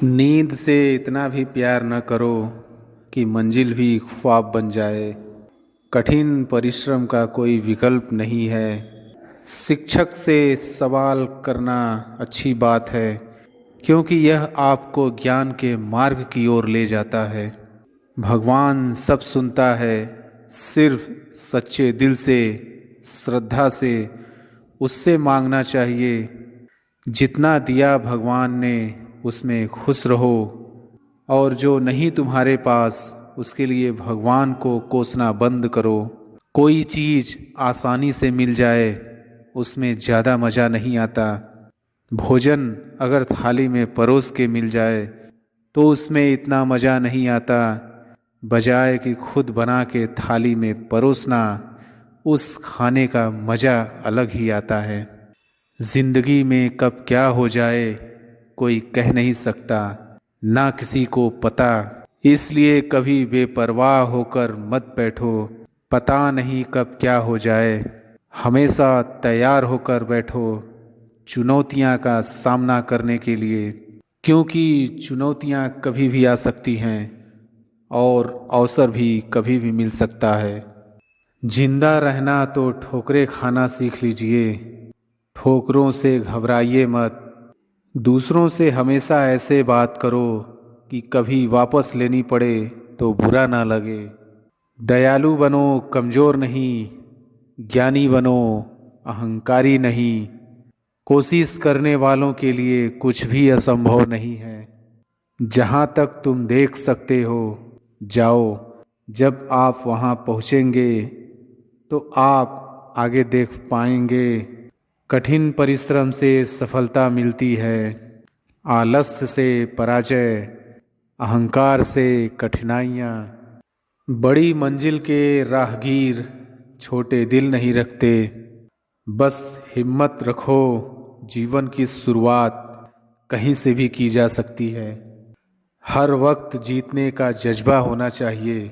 नींद से इतना भी प्यार न करो कि मंजिल भी ख्वाब बन जाए। कठिन परिश्रम का कोई विकल्प नहीं है। शिक्षक से सवाल करना अच्छी बात है, क्योंकि यह आपको ज्ञान के मार्ग की ओर ले जाता है। भगवान सब सुनता है, सिर्फ सच्चे दिल से, श्रद्धा से उससे मांगना चाहिए। जितना दिया भगवान ने उसमें खुश रहो, और जो नहीं तुम्हारे पास उसके लिए भगवान को कोसना बंद करो। कोई चीज़ आसानी से मिल जाए उसमें ज़्यादा मज़ा नहीं आता। भोजन अगर थाली में परोस के मिल जाए तो उसमें इतना मज़ा नहीं आता, बजाय कि खुद बना के थाली में परोसना, उस खाने का मज़ा अलग ही आता है। जिंदगी में कब क्या हो जाए कोई कह नहीं सकता, ना किसी को पता। इसलिए कभी बेपरवाह होकर मत बैठो, पता नहीं कब क्या हो जाए। हमेशा तैयार होकर बैठो चुनौतियां का सामना करने के लिए, क्योंकि चुनौतियां कभी भी आ सकती हैं और अवसर भी कभी भी मिल सकता है। जिंदा रहना तो ठोकरें खाना सीख लीजिए। ठोकरों से घबराइए मत। दूसरों से हमेशा ऐसे बात करो कि कभी वापस लेनी पड़े तो बुरा ना लगे। दयालु बनो, कमज़ोर नहीं। ज्ञानी बनो, अहंकारी नहीं। कोशिश करने वालों के लिए कुछ भी असंभव नहीं है। जहाँ तक तुम देख सकते हो जाओ। जब आप वहाँ पहुँचेंगे तो आप आगे देख पाएंगे। कठिन परिश्रम से सफलता मिलती है, आलस्य से पराजय, अहंकार से कठिनाइयाँ। बड़ी मंजिल के राहगीर छोटे दिल नहीं रखते। बस हिम्मत रखो, जीवन की शुरुआत कहीं से भी की जा सकती है। हर वक्त जीतने का जज्बा होना चाहिए,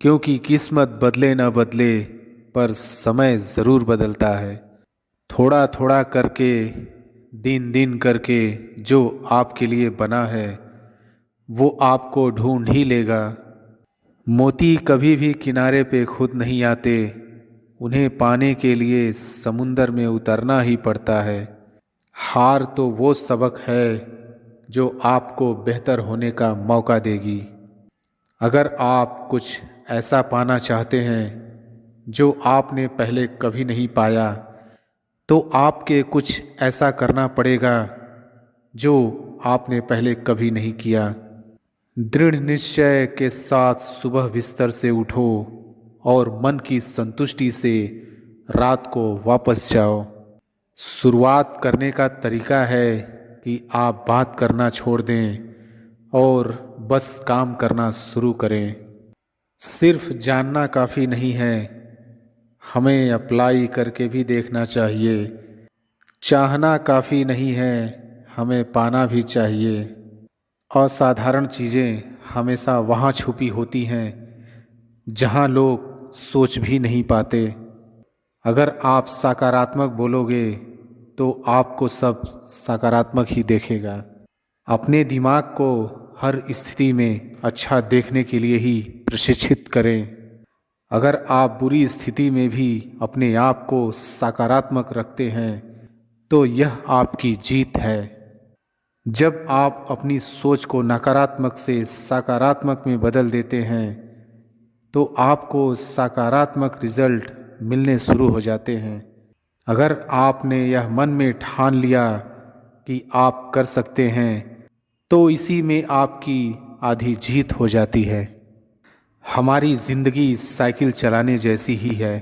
क्योंकि किस्मत बदले न बदले पर समय ज़रूर बदलता है। थोड़ा थोड़ा करके, दिन दिन करके जो आपके लिए बना है वो आपको ढूंढ ही लेगा। मोती कभी भी किनारे पे खुद नहीं आते, उन्हें पाने के लिए समुंदर में उतरना ही पड़ता है। हार तो वो सबक है जो आपको बेहतर होने का मौका देगी। अगर आप कुछ ऐसा पाना चाहते हैं जो आपने पहले कभी नहीं पाया, तो आपके कुछ ऐसा करना पड़ेगा जो आपने पहले कभी नहीं किया। दृढ़ निश्चय के साथ सुबह बिस्तर से उठो और मन की संतुष्टि से रात को वापस जाओ। शुरुआत करने का तरीका है कि आप बात करना छोड़ दें और बस काम करना शुरू करें। सिर्फ जानना काफ़ी नहीं है, हमें अप्लाई करके भी देखना चाहिए। चाहना काफ़ी नहीं है, हमें पाना भी चाहिए। असाधारण चीज़ें हमेशा वहाँ छुपी होती हैं जहाँ लोग सोच भी नहीं पाते। अगर आप सकारात्मक बोलोगे तो आपको सब सकारात्मक ही देखेगा। अपने दिमाग को हर स्थिति में अच्छा देखने के लिए ही प्रशिक्षित करें। अगर आप बुरी स्थिति में भी अपने आप को सकारात्मक रखते हैं तो यह आपकी जीत है। जब आप अपनी सोच को नकारात्मक से सकारात्मक में बदल देते हैं तो आपको सकारात्मक रिजल्ट मिलने शुरू हो जाते हैं। अगर आपने यह मन में ठान लिया कि आप कर सकते हैं तो इसी में आपकी आधी जीत हो जाती है। हमारी ज़िंदगी साइकिल चलाने जैसी ही है।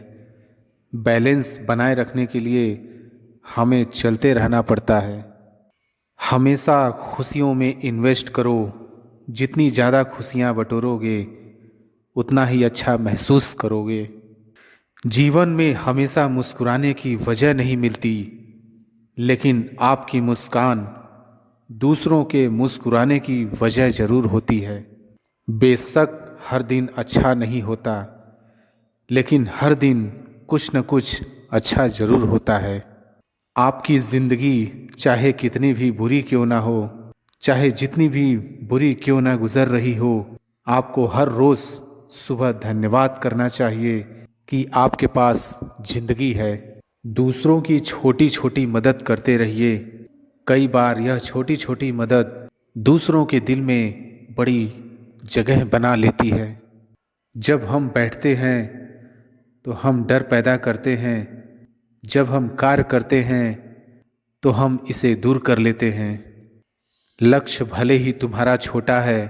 बैलेंस बनाए रखने के लिए हमें चलते रहना पड़ता है। हमेशा खुशियों में इन्वेस्ट करो। जितनी ज़्यादा खुशियाँ बटोरोगे उतना ही अच्छा महसूस करोगे। जीवन में हमेशा मुस्कुराने की वजह नहीं मिलती, लेकिन आपकी मुस्कान दूसरों के मुस्कुराने की वजह ज़रूर होती है। बेशक हर दिन अच्छा नहीं होता, लेकिन हर दिन कुछ न कुछ अच्छा ज़रूर होता है। आपकी ज़िंदगी चाहे कितनी भी बुरी क्यों ना हो, चाहे जितनी भी बुरी क्यों ना गुजर रही हो, आपको हर रोज सुबह धन्यवाद करना चाहिए कि आपके पास जिंदगी है। दूसरों की छोटी छोटी मदद करते रहिए। कई बार यह छोटी छोटी मदद दूसरों के दिल में बड़ी जगह बना लेती है। जब हम बैठते हैं तो हम डर पैदा करते हैं, जब हम कार्य करते हैं तो हम इसे दूर कर लेते हैं। लक्ष्य भले ही तुम्हारा छोटा है,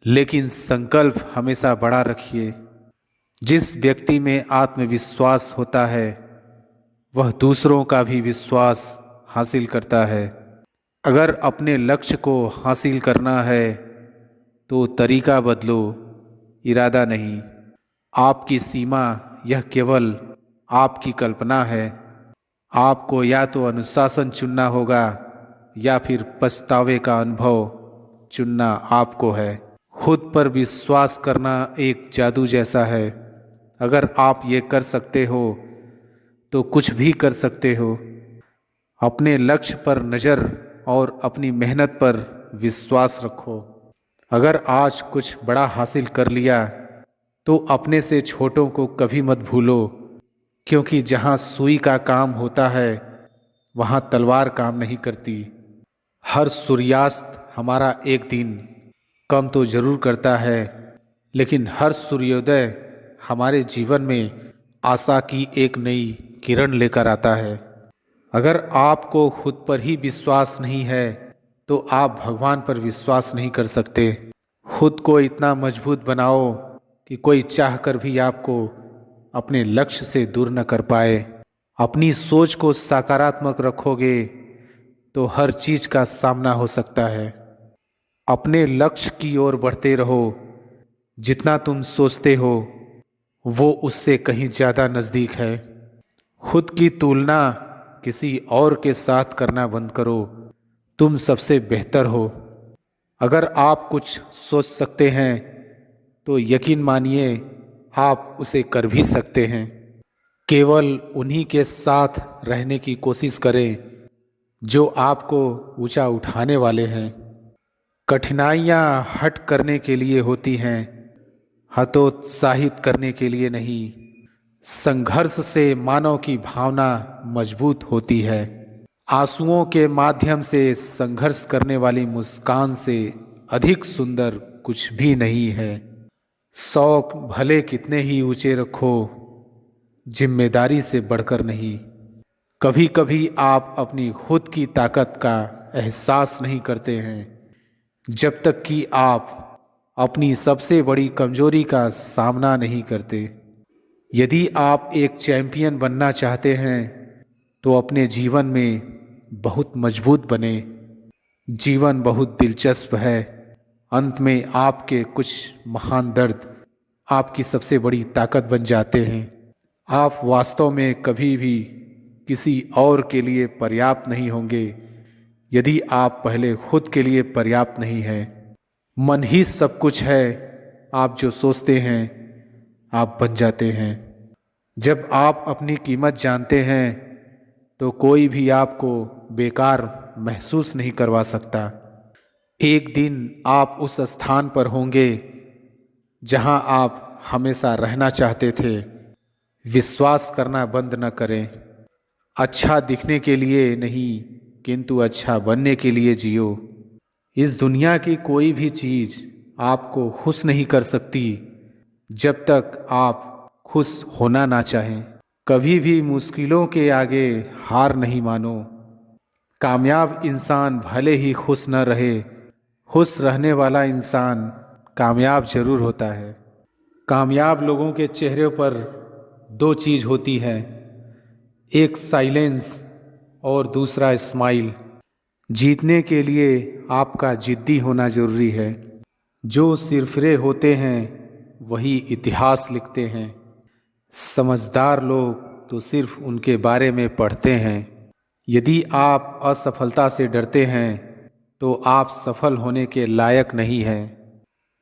लेकिन संकल्प हमेशा बड़ा रखिए। जिस व्यक्ति में आत्मविश्वास होता है वह दूसरों का भी विश्वास हासिल करता है। अगर अपने लक्ष्य को हासिल करना है तो तरीका बदलो, इरादा नहीं। आपकी सीमा यह केवल आपकी कल्पना है। आपको या तो अनुशासन चुनना होगा या फिर पछतावे का अनुभव चुनना आपको है। खुद पर विश्वास करना एक जादू जैसा है। अगर आप ये कर सकते हो तो कुछ भी कर सकते हो। अपने लक्ष्य पर नज़र और अपनी मेहनत पर विश्वास रखो। अगर आज कुछ बड़ा हासिल कर लिया तो अपने से छोटों को कभी मत भूलो, क्योंकि जहाँ सुई का काम होता है वहाँ तलवार काम नहीं करती। हर सूर्यास्त हमारा एक दिन कम तो जरूर करता है, लेकिन हर सूर्योदय हमारे जीवन में आशा की एक नई किरण लेकर आता है। अगर आपको खुद पर ही विश्वास नहीं है तो आप भगवान पर विश्वास नहीं कर सकते। खुद को इतना मजबूत बनाओ कि कोई चाहकर भी आपको अपने लक्ष्य से दूर न कर पाए। अपनी सोच को सकारात्मक रखोगे तो हर चीज का सामना हो सकता है। अपने लक्ष्य की ओर बढ़ते रहो। जितना तुम सोचते हो वो उससे कहीं ज़्यादा नज़दीक है। खुद की तुलना किसी और के साथ करना बंद करो। तुम सबसे बेहतर हो। अगर आप कुछ सोच सकते हैं तो यकीन मानिए आप उसे कर भी सकते हैं। केवल उन्हीं के साथ रहने की कोशिश करें जो आपको ऊंचा उठाने वाले हैं। कठिनाइयाँ हट करने के लिए होती हैं, हतोत्साहित करने के लिए नहीं। संघर्ष से मानव की भावना मजबूत होती है। आंसुओं के माध्यम से संघर्ष करने वाली मुस्कान से अधिक सुंदर कुछ भी नहीं है। शौक भले कितने ही ऊंचे रखो, जिम्मेदारी से बढ़कर नहीं। कभी कभी आप अपनी खुद की ताकत का एहसास नहीं करते हैं जब तक कि आप अपनी सबसे बड़ी कमजोरी का सामना नहीं करते। यदि आप एक चैंपियन बनना चाहते हैं तो अपने जीवन में बहुत मजबूत बने। जीवन बहुत दिलचस्प है। अंत में आपके कुछ महान दर्द आपकी सबसे बड़ी ताकत बन जाते हैं। आप वास्तव में कभी भी किसी और के लिए पर्याप्त नहीं होंगे यदि आप पहले खुद के लिए पर्याप्त नहीं हैं। मन ही सब कुछ है। आप जो सोचते हैं आप बन जाते हैं। जब आप अपनी कीमत जानते हैं तो कोई भी आपको बेकार महसूस नहीं करवा सकता। एक दिन आप उस स्थान पर होंगे जहां आप हमेशा रहना चाहते थे। विश्वास करना बंद न करें। अच्छा दिखने के लिए नहीं, किंतु अच्छा बनने के लिए जियो। इस दुनिया की कोई भी चीज आपको खुश नहीं कर सकती जब तक आप खुश होना ना चाहें। कभी भी मुश्किलों के आगे हार नहीं मानो। कामयाब इंसान भले ही खुश न रहे, खुश रहने वाला इंसान कामयाब जरूर होता है। कामयाब लोगों के चेहरे पर दो चीज होती है, एक साइलेंस और दूसरा स्माइल। जीतने के लिए आपका जिद्दी होना जरूरी है। जो सिरफिरे होते हैं वही इतिहास लिखते हैं। समझदार लोग तो सिर्फ उनके बारे में पढ़ते हैं। यदि आप असफलता से डरते हैं तो आप सफल होने के लायक नहीं हैं।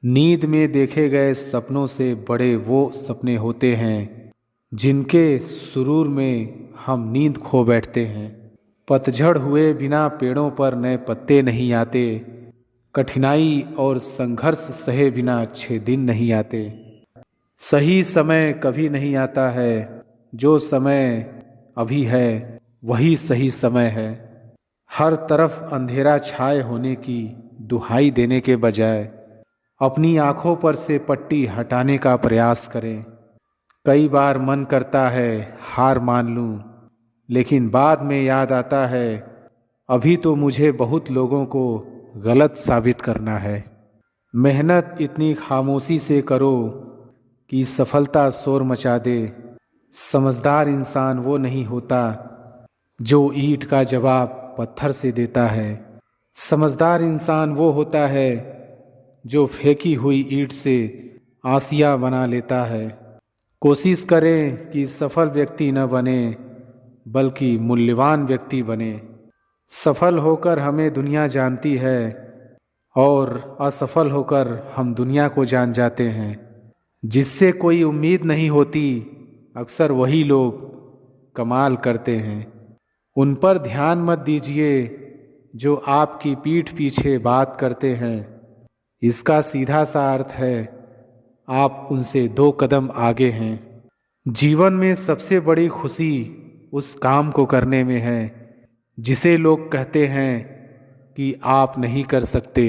नींद में देखे गए सपनों से बड़े वो सपने होते हैं जिनके सुरूर में हम नींद खो बैठते हैं। पतझड़ हुए बिना पेड़ों पर नए पत्ते नहीं आते। कठिनाई और संघर्ष सहे बिना अच्छे दिन नहीं आते। सही समय कभी नहीं आता है, जो समय अभी है वही सही समय है। हर तरफ अंधेरा छाए होने की दुहाई देने के बजाय अपनी आंखों पर से पट्टी हटाने का प्रयास करें। कई बार मन करता है हार मान लूं, लेकिन बाद में याद आता है अभी तो मुझे बहुत लोगों को गलत साबित करना है। मेहनत इतनी खामोशी से करो कि सफलता शोर मचा दे। समझदार इंसान वो नहीं होता जो ईंट का जवाब पत्थर से देता है। समझदार इंसान वो होता है जो फेंकी हुई ईंट से आसिया बना लेता है। कोशिश करें कि सफल व्यक्ति न बने, बल्कि मूल्यवान व्यक्ति बने। सफल होकर हमें दुनिया जानती है और असफल होकर हम दुनिया को जान जाते हैं। जिससे कोई उम्मीद नहीं होती, अक्सर वही लोग कमाल करते हैं। उन पर ध्यान मत दीजिए जो आपकी पीठ पीछे बात करते हैं। इसका सीधा सा अर्थ है आप उनसे 2 कदम आगे हैं। जीवन में सबसे बड़ी खुशी उस काम को करने में है जिसे लोग कहते हैं कि आप नहीं कर सकते।